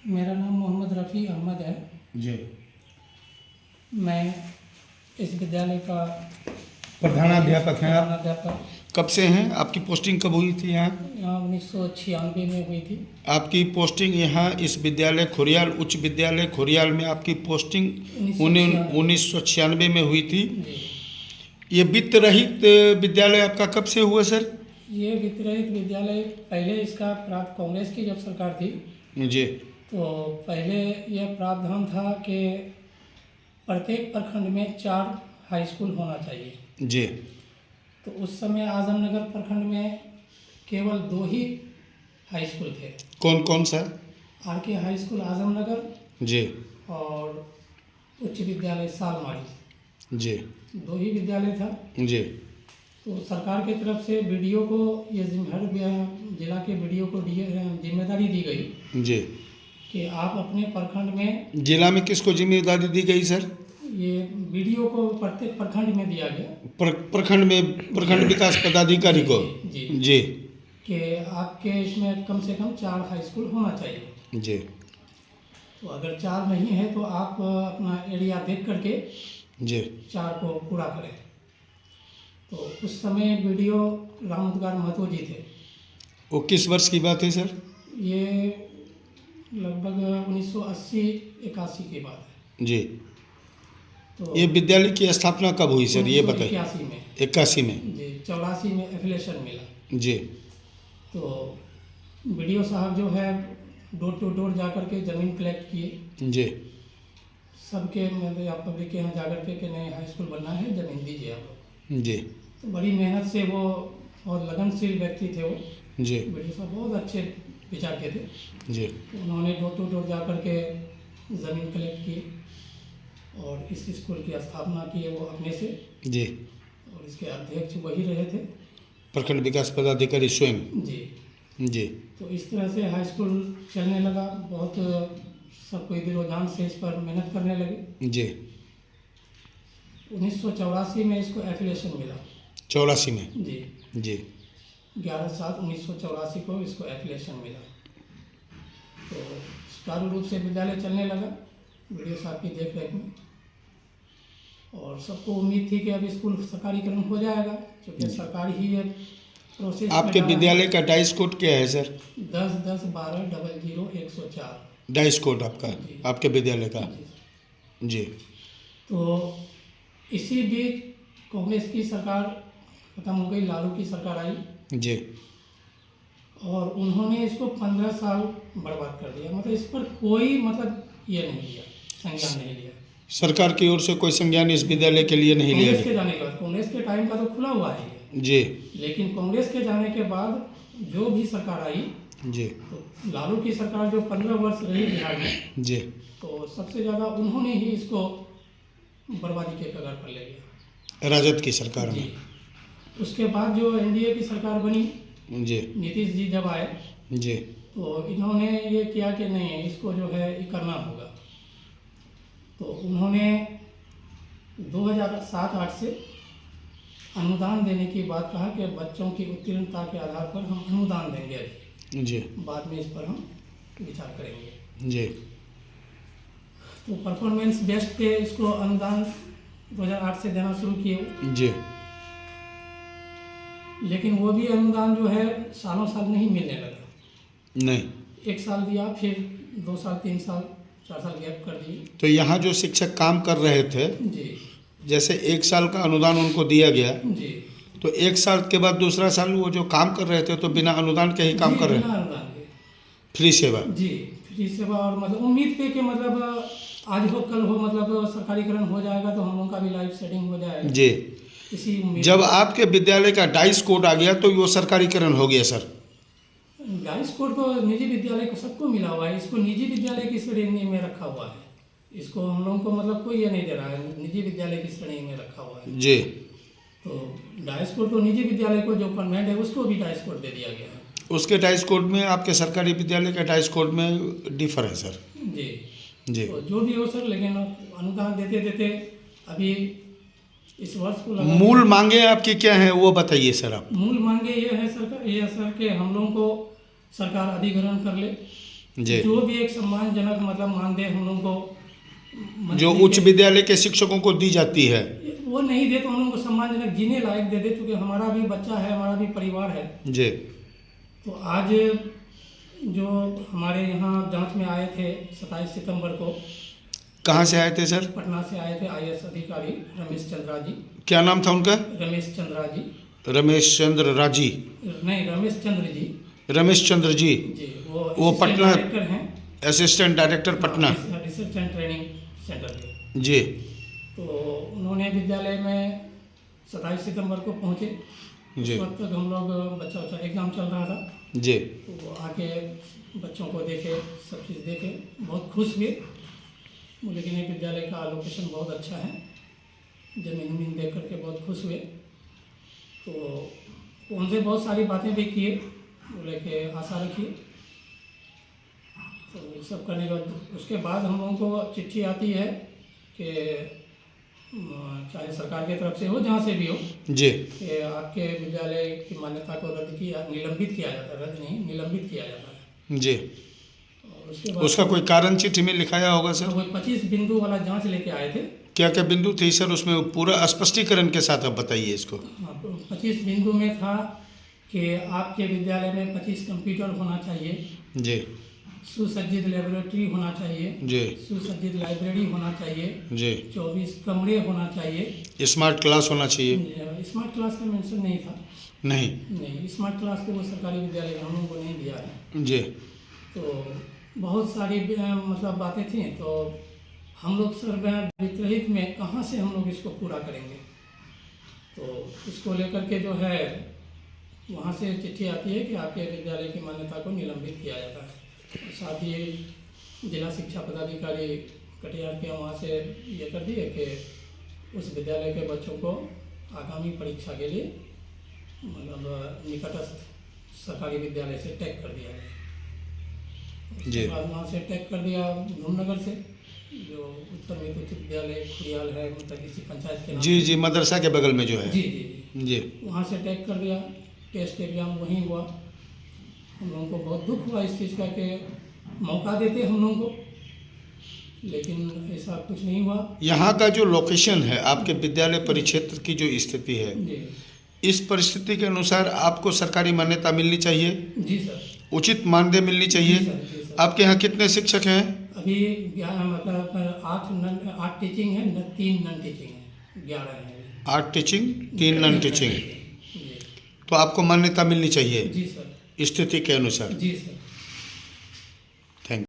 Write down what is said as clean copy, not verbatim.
मेरा नाम मोहम्मद रफ़ी अहमद है। जी। मैं इस विद्यालय का प्रधानाध्यापक हैं आप? प्रधानाध्यापक। कब से हैं? आपकी पोस्टिंग कब हुई थी यहाँ? यहाँ 1996 में हुई थी। आपकी पोस्टिंग यहाँ इस विद्यालय खोरियाल उच्च विद्यालय खोरियाल में आपकी पोस्टिंग 1996 में हुई थी। जी। ये वित्त रहित विद्यालय आपका कब से हुआ सर? ये वित्त रहित विद्यालय पहले इसका कांग्रेस की जब सरकार थी जी। तो पहले यह प्रावधान था कि प्रत्येक प्रखंड में 4 हाई स्कूल होना चाहिए। जी। तो उस समय आजमनगर प्रखंड में केवल 2 ही हाई स्कूल थे। कौन कौन सा? RK हाई स्कूल आजमनगर जी। और उच्च विद्यालय सालमारी, जी। 2 ही विद्यालय था। जी। तो सरकार की तरफ से BDO को ये हर जिला के BDO को जिम्मेदारी दी गई जी कि आप अपने प्रखंड में, जिला में किसको जिम्मेदारी दी गई सर? ये BDO को प्रत्येक प्रखंड में दिया गया। प्रखंड में प्रखंड विकास पदाधिकारी को? जी जी। कि आपके इसमें कम से कम 4 हाई स्कूल होना चाहिए। जी। तो अगर 4 नहीं है तो आप अपना एरिया देख करके जी 4 को पूरा करें। तो उस समय BDO राम उद्गार महतो जी थे। वो किस वर्ष की बात है सर? ये लगभग 1980-81 की बात है। जी। तो ये विद्यालय की स्थापना कब हुई सर, ये बताइए? 81 में। 81 में? जी। 84 में एफिलेशन मिला। जी। तो BDO साहब जो है डोर टू डोर जा कर के ज़मीन कलेक्ट किए। जी। सबके मतलब आप पब्लिक के यहाँ जा कर के कि नहीं हाई स्कूल बनना है, ज़मीन दीजिए आप लोग। जी। तो बड़ी मेहनत से वो बहुत लगनशील व्यक्ति थे वो। जी। BDO साहब बहुत अच्छे विचार के थे। जी। तो उन्होंने डोर टू डोर जा कर के ज़मीन कलेक्ट की और इस स्कूल की स्थापना की वो अपने से। जी। और इसके अध्यक्ष वही रहे थे, प्रखंड विकास पदाधिकारी स्वयं? जी। जी। तो इस तरह से हाई स्कूल चलने लगा। बहुत सब कोई दिलो जान से इस पर मेहनत करने लगे। जी। 1984 में इसको एफिलिएशन मिला। 84 में? जी। जी। 11/7/1984 को इसको एफिलिएशन मिला। तो सुचारू रूप से विद्यालय चलने लगा BDO साहब की देख रेख में। और सबको उम्मीद थी कि अब स्कूल सरकारीकरण हो जाएगा, क्योंकि सरकार ही ये प्रोसेस। आपके विद्यालय का डाइस कोड क्या है सर? 10-10-12-00-104 डाइस कोड आपका, आपके विद्यालय का? जी। जी। तो इसी बीच कांग्रेस की सरकार खत्म हो गई, लालू की सरकार आई जी। और उन्होंने इसको 15 साल बर्बाद कर दिया। मतलब इस पर कोई मतलब ये नहीं लिया, संज्ञान नहीं लिया। सरकार की ओर से कोई संज्ञान इस विद्यालय के लिए नहीं लिया कांग्रेस के गया? जाने के बाद, कांग्रेस के टाइम का तो खुला हुआ है ये। जी। लेकिन कांग्रेस के जाने के बाद जो भी सरकार आई, जी। तो लालू की सरकार जो 15 वर्ष रही बिहार में, जी। तो सबसे ज़्यादा उन्होंने ही इसको बर्बादी के कगार पर ले गया, राजद की सरकार जी। में? उसके बाद जो NDA की सरकार बनी, जी। नीतीश जी जब आए, जी। तो इन्होंने ये किया कि नहीं इसको जो है ये करना होगा। तो उन्होंने 2007-8 से अनुदान देने की बात कहा कि बच्चों की उत्तीर्णता के आधार पर हम अनुदान देंगे अभी, जी। बाद में इस पर हम विचार करेंगे। जी। तो परफॉर्मेंस बेस्ड पे इसको अनुदान 2008 से देना शुरू किए। जी। लेकिन वो भी अनुदान जो है सालों साल नहीं मिलने लगा। नहीं? 1 साल दिया, फिर 2 साल, 3 साल, 4 साल गैप कर दिए। तो यहाँ जो शिक्षक काम कर रहे थे, जी। जैसे 1 साल का अनुदान उनको दिया गया, जी। तो 1 साल के बाद दूसरा साल वो जो काम कर रहे थे तो बिना अनुदान के ही काम कर रहे बिना हैं? अनुदान के। फ्री सेवा? जी, फ्री सेवा। और मतलब उम्मीद पे कि मतलब आज हो कल हो, मतलब सरकारीकरण हो जाएगा तो हम लोगों का भी लाइफ सेटिंग हो जाएगा, जी। इसी उम्मीद। जब आपके विद्यालय का डाइस कोड आ गया तो वो सरकारीकरण हो गया सर? डाइस कोड तो निजी विद्यालय को सबको मिला हुआ है, इसको निजी विद्यालय की श्रेणी में रखा हुआ है। इसको हम लोगों को मतलब कोई ये नहीं दे रहा है, निजी विद्यालय की श्रेणी में रखा हुआ है। जी। तो डाइस कोड तो निजी विद्यालय को जो कन्वेंट है उसको भी डाइस कोड दे दिया गया है। उसके डाइस कोड में आपके सरकारी विद्यालय के डाइस कोड में डिफर है सर? जी। जी। तो जो भी हो सर, लेकिन अनुदान देते देते अभी इस वर्ष को लगा। मूल मांगे आपकी क्या हैं वो बताइए सर आप? मूल मांगे ये है सर कि हम लोगों को सरकार अधिग्रहण कर ले जी। जो भी एक सम्मानजनक मतलब मानदेय हम लोगों को जो मंथली उच्च विद्यालय के शिक्षकों को दी जाती है। वो नहीं दे तो हम लोगों को सम्मानजनक जीने लायक दे दे, क्योंकि हमारा भी बच्चा है, हमारा भी परिवार है। जी। तो आज जो हमारे यहाँ जांच में आए थे 27 सितंबर को, कहाँ से आए थे सर? पटना से आए थे IAS अधिकारी रमेश चंद्रा जी। क्या नाम था उनका? रमेश चंद्रा जी। रमेश चंद्र राजी। नहीं, रमेश चंद्र जी। रमेश चंद्र जी। जी, वो वो assistant पटना डायरेक्टर हैं। Assistant director Patna. Research and training centre के। जी। तो उन्होंने विद्यालय में 27 सितंबर को पहुँचे। जी। उस वक्त तक हम लोग बच्चा एग्ज़ाम चल रहा था। जी। तो वो आके बच्चों को देखे, सब चीज़ देखे, बहुत खुश हुए। बोले कि नहीं, विद्यालय का लोकेशन बहुत अच्छा है, ज़मीन उमीन देख करके बहुत खुश हुए। तो उनसे बहुत सारी बातें भी किए, बोले कि आशा रखिए। तो ये सब करने के बाद उसके बाद हम लोगों को चिट्ठी आती है कि चाहे सरकार की तरफ से हो, जहाँ से भी हो, जी। कि आपके विद्यालय की मान्यता को निलंबित किया जाता है। रद्द नहीं, निलंबित किया जाता है। जी। और उसके बाद उसका कोई कारण चिट्ठी में लिखाया होगा सर? वो 25 बिंदु वाला जांच लेके आए थे। क्या क्या बिंदु थे सर उसमें? पूरा स्पष्टीकरण के साथ आप बताइए इसको। 25 बिंदु में था कि आपके विद्यालय में 25 कंप्यूटर होना चाहिए, जी। सुसज्जित लेबोरेटरी होना चाहिए, जी। सुसज्जित लाइब्रेरी होना चाहिए, जी। 24 कमरे होना चाहिए, स्मार्ट क्लास होना चाहिए। स्मार्ट क्लास का मेंशन नहीं था। नहीं। स्मार्ट क्लास तो वो सरकारी विद्यालय हम लोगों को नहीं दिया है। जी। तो बहुत सारी मतलब बातें थी। तो हम लोग सर वितरित में कहाँ से हम लोग इसको पूरा करेंगे? तो इसको लेकर के जो है वहाँ से चिट्ठी आती है कि आपके विद्यालय की मान्यता को निलंबित किया जाता है। साथ ही जिला शिक्षा पदाधिकारी कटिहार के वहाँ से ये कर दिए कि उस विद्यालय के बच्चों को आगामी परीक्षा के लिए मतलब निकटस्थ सरकारी विद्यालय से टैग कर दिया गया। उसके बाद वहाँ से टैग कर दिया धूमनगर से, जो उत्तर में उच्च विद्यालय खुरियाल है, मतलब इसी पंचायत के नाम। जी जी, मदरसा के बगल में जो है। जी जी जी। वहाँ से टैग कर दिया। टेस्ट एग्जाम वहीं हुआ। हम लोगों को बहुत दुख हुआ इस चीज़ का कि मौका देते हम लोगों को, लेकिन ऐसा कुछ नहीं हुआ। यहाँ का जो लोकेशन है, आपके विद्यालय परिक्षेत्र की जो स्थिति है, जी इस परिस्थिति के अनुसार आपको सरकारी मान्यता मिलनी चाहिए, जी सर, उचित मानदेय मिलनी चाहिए। जी सर। आपके यहाँ कितने शिक्षक हैं? अभी 11 मतलब 8 टीचिंग है, 3 नॉन टीचिंग है, 11 है। 8 टीचिंग, 3 नॉन टीचिंग। जी तो आपको मान्यता मिलनी चाहिए जी सर, स्थिति के अनुसार। जी सर।